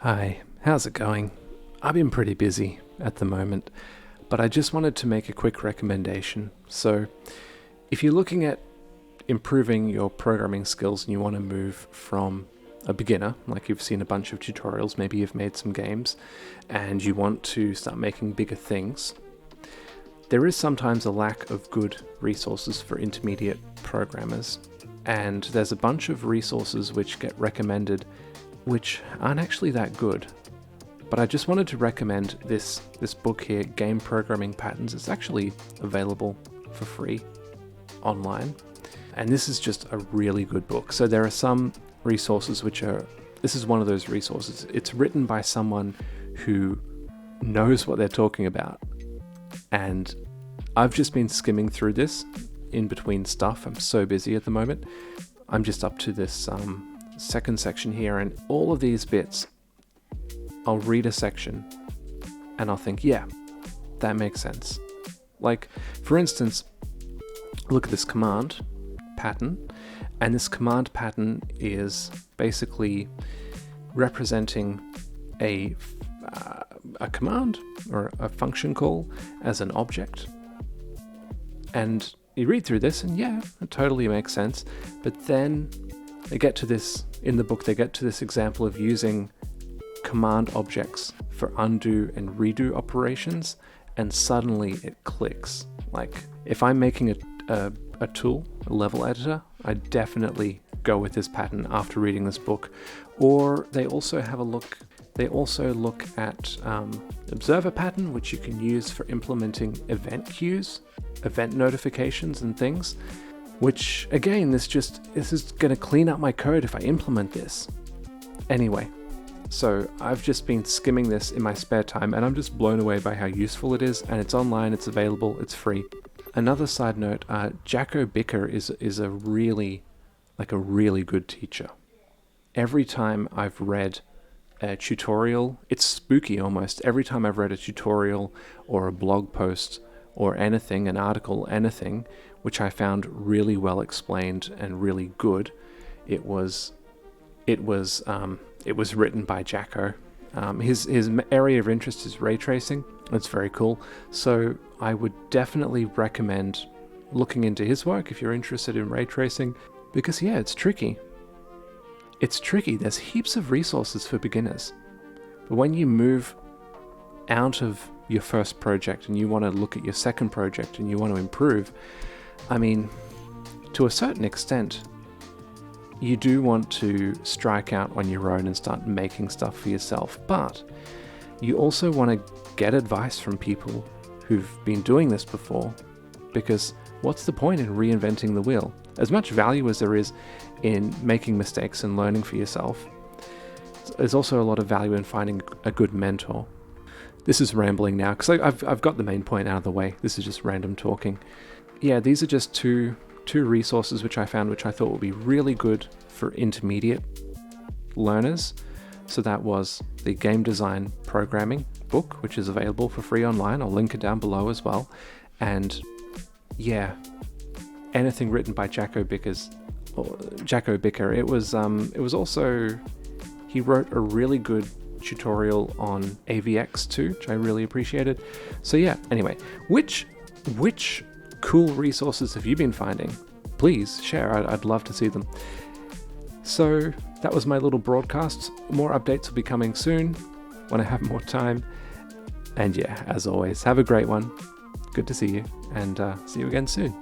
Hi, how's it going? I've been pretty busy at the moment, but I just wanted to make a quick recommendation. So, if you're looking at improving your programming skills and you want to move from a beginner, like you've seen a bunch of tutorials, maybe you've made some games, and you want to start making bigger things, there is sometimes a lack of good resources for intermediate programmers, and there's a bunch of resources which get recommended which aren't actually that good. But I just wanted to recommend this book here, Game Programming Patterns. It's actually available for free online, and this is just a really good book. So there are some resources this is one of those resources. It's written by someone who knows what they're talking about, and I've just been skimming through this in between stuff. I'm so busy at the moment. I'm just up to this second section here, and all of these bits, I'll read a section and I'll think, yeah, that makes sense. Like, for instance, look at this command pattern, and this command pattern is basically representing a command or a function call as an object. And you read through this and yeah, it totally makes sense. But then they get to this, in the book, they get to this example of using command objects for undo and redo operations, and suddenly it clicks. Like, if I'm making a tool, a level editor, I definitely go with this pattern after reading this book. Or they also look at observer pattern, which you can use for implementing event queues, event notifications and things, which again, this is going to clean up my code if I implement this. Anyway, so I've just been skimming this in my spare time, and I'm just blown away by how useful it is, and it's online, it's available, it's free. Another side note, Jacko Bicker is a really good teacher. Every time I've read a tutorial, it's spooky almost. Every time I've read a tutorial or a blog post or anything, an article, anything, which I found really well explained and really good, it was written by Jacko. His area of interest is ray tracing. It's very cool. So I would definitely recommend looking into his work if you're interested in ray tracing, because yeah, it's tricky. It's tricky. There's heaps of resources for beginners. But when you move out of your first project and you want to look at your second project and you want to improve, I mean, to a certain extent, you do want to strike out on your own and start making stuff for yourself, but you also want to get advice from people who've been doing this before, because what's the point in reinventing the wheel? As much value as there is in making mistakes and learning for yourself, there's also a lot of value in finding a good mentor. This is rambling now, because I've got the main point out of the way. This is just random talking. Yeah, these are just two resources which I found, which I thought would be really good for intermediate learners. So that was the Game Design Programming book, which is available for free online. I'll link it down below as well. And yeah, anything written by Jacko Bicker. It was also, he wrote a really good tutorial on AVX too, which I really appreciated. So yeah, anyway, which cool resources have you been finding? Please share. I'd love to see them. So that was my little broadcast. More updates will be coming soon when I have more time. And yeah, as always, have a great one. Good to see you, and see you again soon.